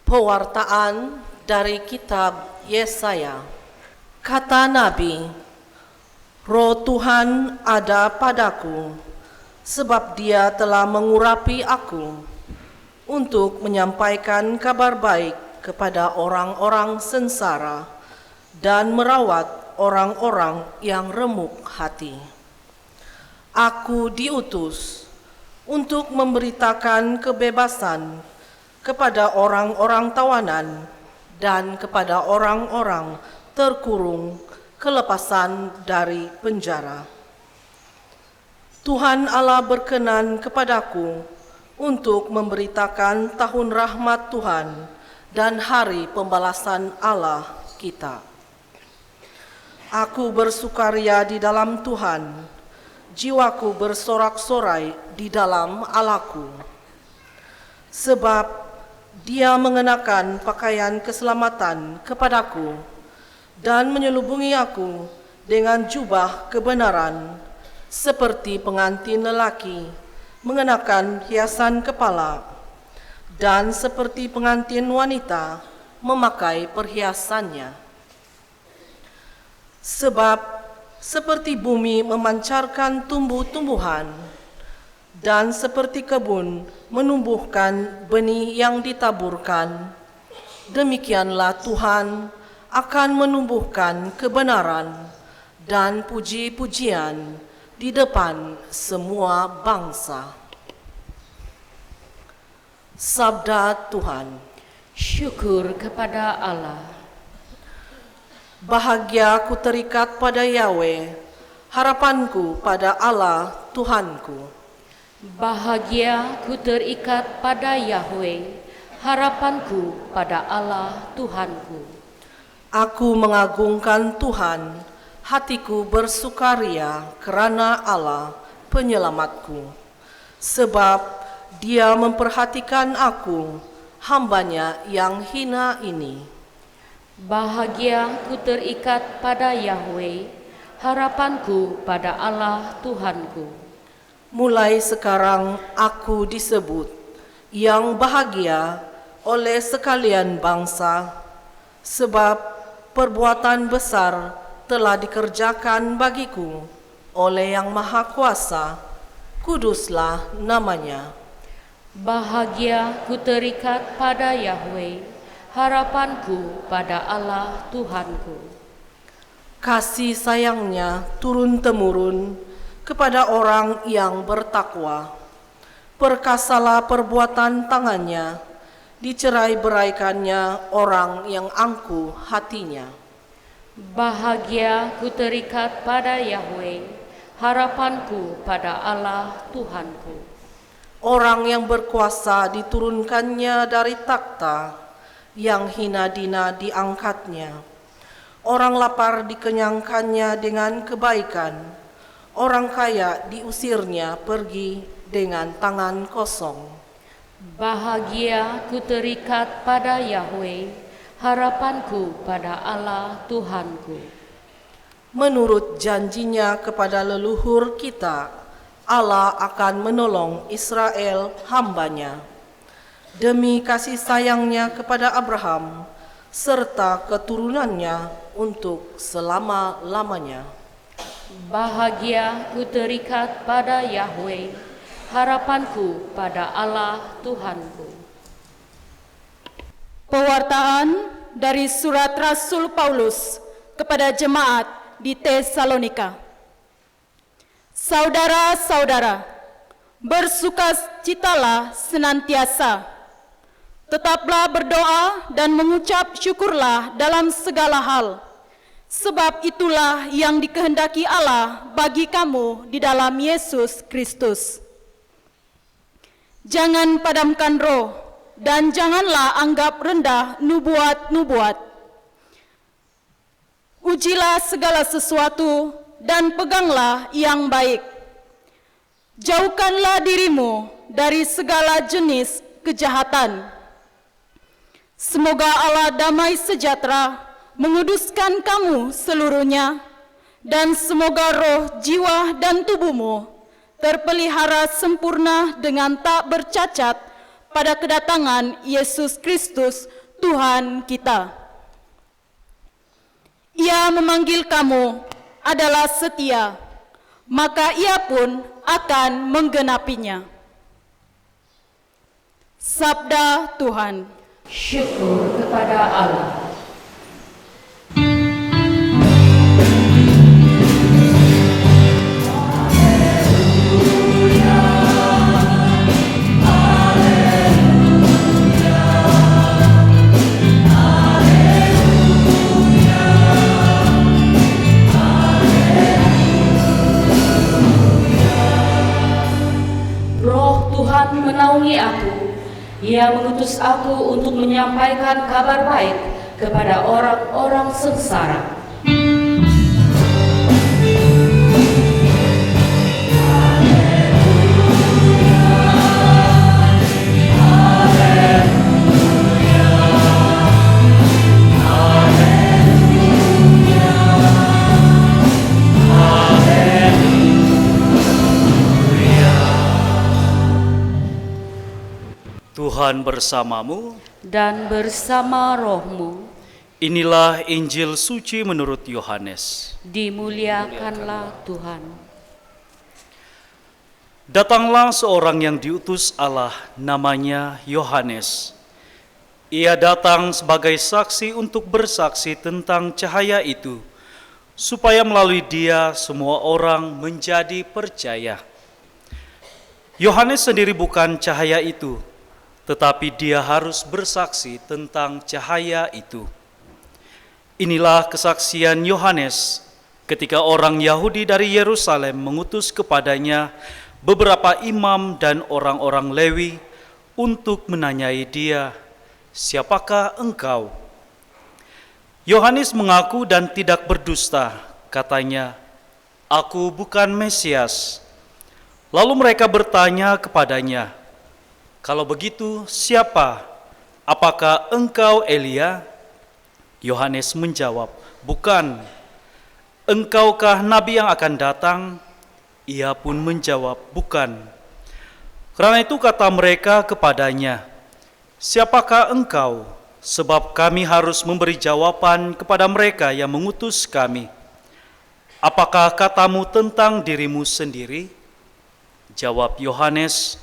Pewartaan dari kitab Yesaya. Kata Nabi, Roh Tuhan ada padaku, sebab Dia telah mengurapi aku untuk menyampaikan kabar baik kepada orang-orang sengsara dan merawat orang-orang yang remuk hati. Aku diutus untuk memberitakan kebebasan kepada orang-orang tawanan dan kepada orang-orang terkurung kelepasan dari penjara. Tuhan Allah berkenan kepadaku untuk memberitakan tahun rahmat Tuhan dan hari pembalasan Allah kita. Aku bersukaria di dalam Tuhan, jiwaku bersorak-sorai di dalam Allahku. Sebab Dia mengenakan pakaian keselamatan kepadaku dan menyelubungi aku dengan jubah kebenaran, seperti pengantin lelaki mengenakan hiasan kepala, dan seperti pengantin wanita memakai perhiasannya. Sebab seperti bumi memancarkan tumbuh-tumbuhan, dan seperti kebun menumbuhkan benih yang ditaburkan, demikianlah Tuhan akan menumbuhkan kebenaran dan puji-pujian di depan semua bangsa. Sabda Tuhan. Syukur kepada Allah. Bahagia ku terikat pada Yahweh, harapanku pada Allah Tuhanku. Bahagia ku terikat pada Yahweh, harapanku pada Allah Tuhanku. Aku mengagungkan Tuhan, hatiku bersukaria kerana Allah penyelamatku. Sebab Dia memperhatikan aku, hambanya yang hina ini. Bahagia ku terikat pada Yahweh, harapanku pada Allah Tuhanku. Mulai sekarang aku disebut yang bahagia oleh sekalian bangsa, sebab perbuatan besar telah dikerjakan bagiku oleh Yang Maha Kuasa, kuduslah namanya. Bahagia ku terikat pada Yahweh, harapanku pada Allah Tuhanku. Kasih sayangnya turun-temurun kepada orang yang bertakwa. Perkasalah perbuatan tangannya, dicerai-beraikannya orang yang angkuh hatinya. Bahagia ku terikat pada Yahweh, harapanku pada Allah Tuhanku. Orang yang berkuasa diturunkannya dari takhta, yang hina dina diangkatnya. Orang lapar dikenyangkannya dengan kebaikan, orang kaya diusirnya pergi dengan tangan kosong. Bahagia ku terikat pada Yahweh, harapanku pada Allah Tuhanku. Menurut janjinya kepada leluhur kita, Allah akan menolong Israel hambanya. Demi kasih sayangnya kepada Abraham, serta keturunannya untuk selama-lamanya. Bahagia ku terikat pada Yahweh, harapanku pada Allah Tuhanku. Pewartaan dari surat Rasul Paulus kepada jemaat di Tesalonika. Saudara-saudara, bersukacitalah senantiasa. Tetaplah berdoa dan mengucap syukurlah dalam segala hal. Sebab itulah yang dikehendaki Allah bagi kamu di dalam Yesus Kristus. Jangan padamkan roh dan janganlah anggap rendah nubuat-nubuat. Ujilah segala sesuatu dan peganglah yang baik. Jauhkanlah dirimu dari segala jenis kejahatan. Semoga Allah damai sejahtera menguduskan kamu seluruhnya, dan semoga roh, jiwa, dan tubuhmu terpelihara sempurna dengan tak bercacat pada kedatangan Yesus Kristus Tuhan kita. Ia memanggil kamu adalah setia, maka ia pun akan menggenapinya. Sabda Tuhan. Syukur kepada Allah. Roh Tuhan menaungi aku. Ia mengutus aku untuk menyampaikan kabar baik kepada orang-orang sengsara. Tuhan bersamamu, Dan bersama rohmu, inilah Injil suci menurut Yohanes. dimuliakanlah Tuhan. Datanglah seorang yang diutus Allah, namanya Yohanes. Ia datang sebagai saksi untuk bersaksi tentang cahaya itu, supaya melalui dia semua orang menjadi percaya. Yohanes sendiri bukan cahaya itu, tetapi dia harus bersaksi tentang cahaya itu. Inilah kesaksian Yohanes ketika orang Yahudi dari Yerusalem mengutus kepadanya beberapa imam dan orang-orang Lewi untuk menanyai dia, "Siapakah engkau?" Yohanes mengaku dan tidak berdusta, katanya, "Aku bukan Mesias." Lalu mereka bertanya kepadanya, "Kalau begitu, siapa? Apakah engkau Elia?" Yohanes menjawab, "Bukan." "Engkaukah nabi yang akan datang?" Ia pun menjawab, "Bukan." Karena itu kata mereka kepadanya, "Siapakah engkau? Sebab kami harus memberi jawaban kepada mereka yang mengutus kami. Apakah katamu tentang dirimu sendiri?" Jawab Yohanes,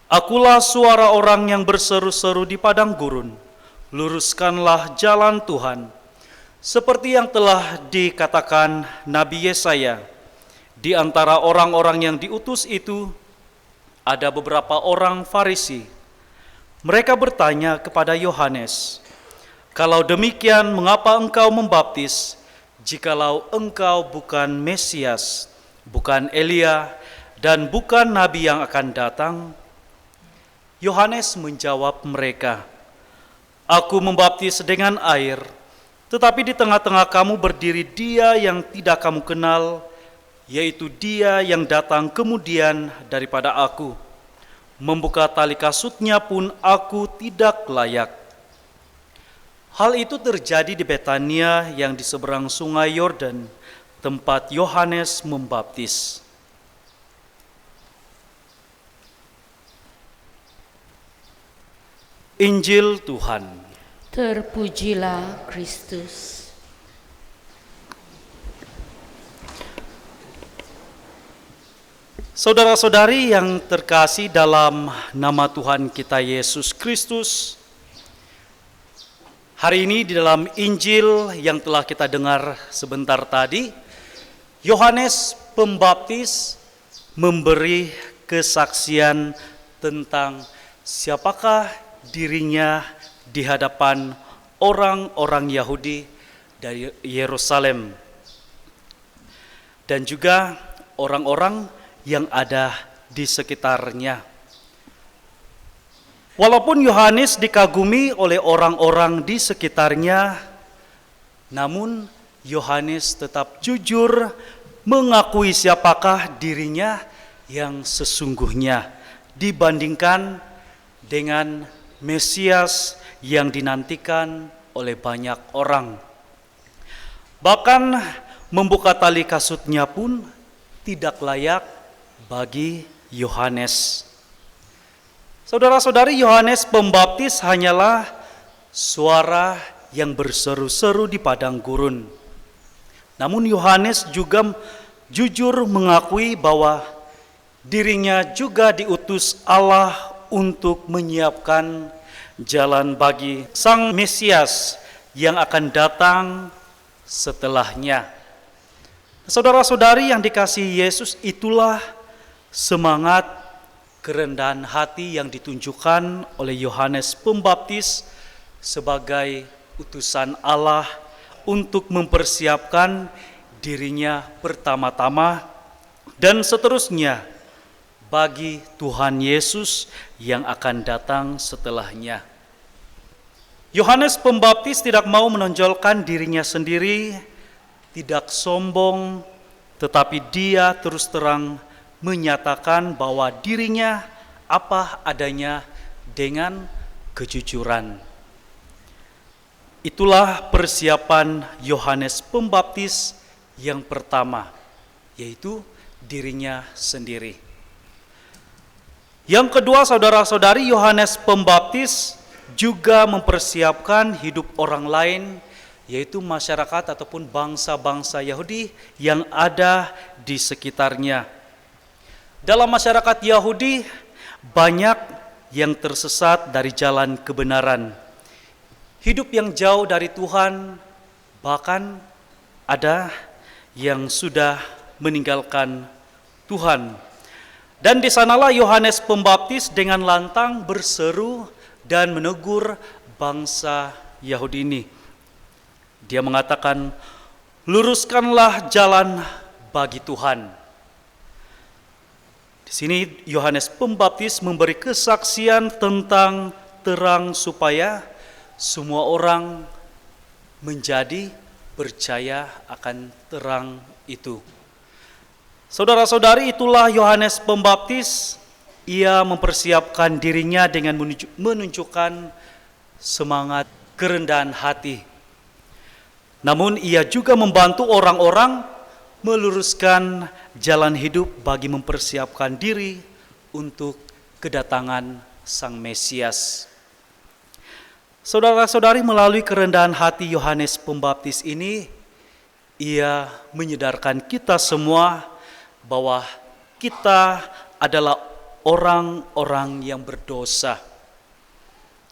"Akulah suara orang yang berseru-seru di padang gurun, luruskanlah jalan Tuhan." Seperti yang telah dikatakan Nabi Yesaya, di antara orang-orang yang diutus itu, ada beberapa orang Farisi. Mereka bertanya kepada Yohanes, "Kalau demikian, mengapa engkau membaptis, jikalau engkau bukan Mesias, bukan Elia, dan bukan Nabi yang akan datang?" Yohanes menjawab mereka, "Aku membaptis dengan air, tetapi di tengah-tengah kamu berdiri Dia yang tidak kamu kenal, yaitu Dia yang datang kemudian daripada aku. Membuka tali kasutnya pun aku tidak layak." Hal itu terjadi di Betania yang di seberang sungai Yordan, tempat Yohanes membaptis. Injil Tuhan. Terpujilah Kristus. Saudara-saudari yang terkasih dalam nama Tuhan kita Yesus Kristus, hari ini di dalam Injil yang telah kita dengar sebentar tadi, Yohanes Pembaptis memberi kesaksian tentang siapakah dirinya di hadapan orang-orang Yahudi dari Yerusalem dan juga orang-orang yang ada di sekitarnya. Walaupun Yohanes dikagumi oleh orang-orang di sekitarnya, namun Yohanes tetap jujur mengakui siapakah dirinya yang sesungguhnya dibandingkan dengan Mesias yang dinantikan oleh banyak orang. Bahkan membuka tali kasutnya pun tidak layak bagi Yohanes. Saudara-saudari, Yohanes Pembaptis hanyalah suara yang berseru-seru di padang gurun. Namun Yohanes juga jujur mengakui bahwa dirinya juga diutus Allah untuk menyiapkan jalan bagi Sang Mesias yang akan datang setelahnya. Saudara-saudari yang dikasihi Yesus, itulah semangat kerendahan hati yang ditunjukkan oleh Yohanes Pembaptis sebagai utusan Allah untuk mempersiapkan dirinya pertama-tama dan seterusnya bagi Tuhan Yesus yang akan datang setelahnya. Yohanes Pembaptis tidak mau menonjolkan dirinya sendiri, tidak sombong, tetapi dia terus terang menyatakan bahwa dirinya apa adanya dengan kejujuran. Itulah persiapan Yohanes Pembaptis yang pertama, yaitu dirinya sendiri. Yang kedua, saudara-saudari, Yohanes Pembaptis juga mempersiapkan hidup orang lain, yaitu masyarakat ataupun bangsa-bangsa Yahudi yang ada di sekitarnya. Dalam masyarakat Yahudi, banyak yang tersesat dari jalan kebenaran. Hidup yang jauh dari Tuhan, bahkan ada yang sudah meninggalkan Tuhan. Dan di sanalah Yohanes Pembaptis dengan lantang berseru dan menegur bangsa Yahudi ini. Dia mengatakan, luruskanlah jalan bagi Tuhan. Di sini Yohanes Pembaptis memberi kesaksian tentang terang supaya semua orang menjadi percaya akan terang itu. Saudara-saudari, itulah Yohanes Pembaptis. Ia mempersiapkan dirinya dengan menunjukkan semangat kerendahan hati. Namun ia juga membantu orang-orang meluruskan jalan hidup bagi mempersiapkan diri untuk kedatangan Sang Mesias. Saudara-saudari, melalui kerendahan hati Yohanes Pembaptis ini, ia menyadarkan kita semua bahwa kita adalah orang-orang yang berdosa.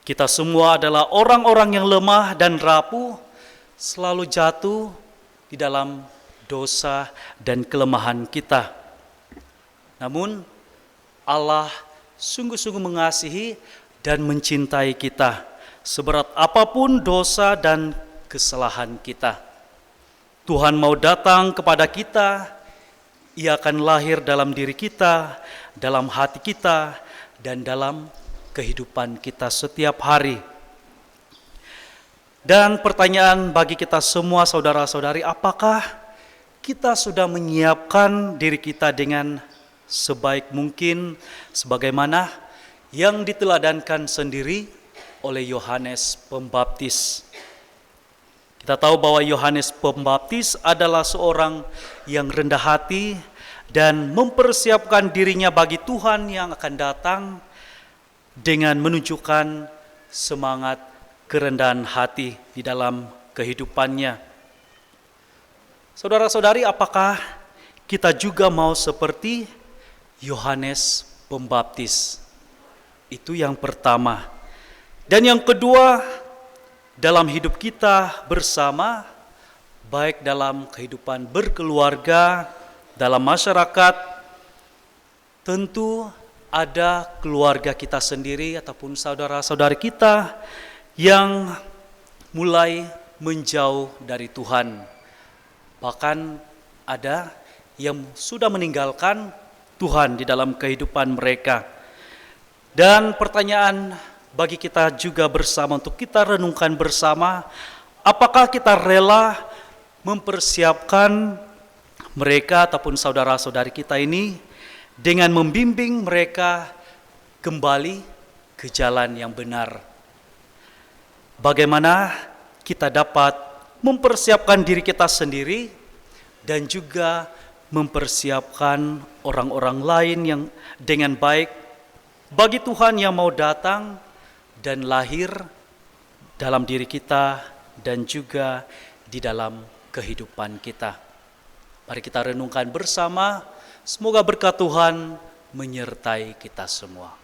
Kita semua adalah orang-orang yang lemah dan rapuh, selalu jatuh di dalam dosa dan kelemahan kita. Namun Allah sungguh-sungguh mengasihi dan mencintai kita, seberat apapun dosa dan kesalahan kita. Tuhan mau datang kepada kita, Ia akan lahir dalam diri kita, dalam hati kita, dan dalam kehidupan kita setiap hari. Dan pertanyaan bagi kita semua, saudara-saudari, apakah kita sudah menyiapkan diri kita dengan sebaik mungkin sebagaimana yang diteladankan sendiri oleh Yohanes Pembaptis? Kita tahu bahwa Yohanes Pembaptis adalah seorang yang rendah hati dan mempersiapkan dirinya bagi Tuhan yang akan datang dengan menunjukkan semangat kerendahan hati di dalam kehidupannya. Saudara-saudari, apakah kita juga mau seperti Yohanes Pembaptis? Itu yang pertama. Dan yang kedua, dalam hidup kita bersama, baik dalam kehidupan berkeluarga, dalam masyarakat, tentu ada keluarga kita sendiri ataupun saudara-saudari kita yang mulai menjauh dari Tuhan. Bahkan ada yang sudah meninggalkan Tuhan di dalam kehidupan mereka. Dan pertanyaan bagi kita juga bersama untuk kita renungkan bersama, apakah kita rela mempersiapkan mereka ataupun saudara-saudari kita ini dengan membimbing mereka kembali ke jalan yang benar? Bagaimana kita dapat mempersiapkan diri kita sendiri dan juga mempersiapkan orang-orang lain yang dengan baik bagi Tuhan yang mau datang dan lahir dalam diri kita dan juga di dalam kehidupan kita. Mari kita renungkan bersama, semoga berkat Tuhan menyertai kita semua.